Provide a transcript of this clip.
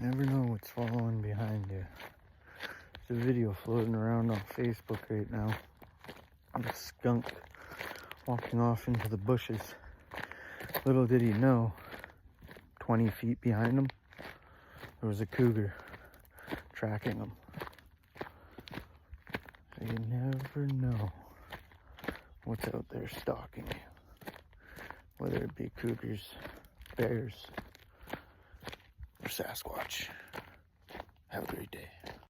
never know what's following behind you. There's a video floating around on Facebook right now of a skunk walking off into the bushes. Little did he know, 20 feet behind him, there was a cougar tracking him. So you never know what's out there stalking you, whether it be cougars, bears, or Sasquatch. Have a great day.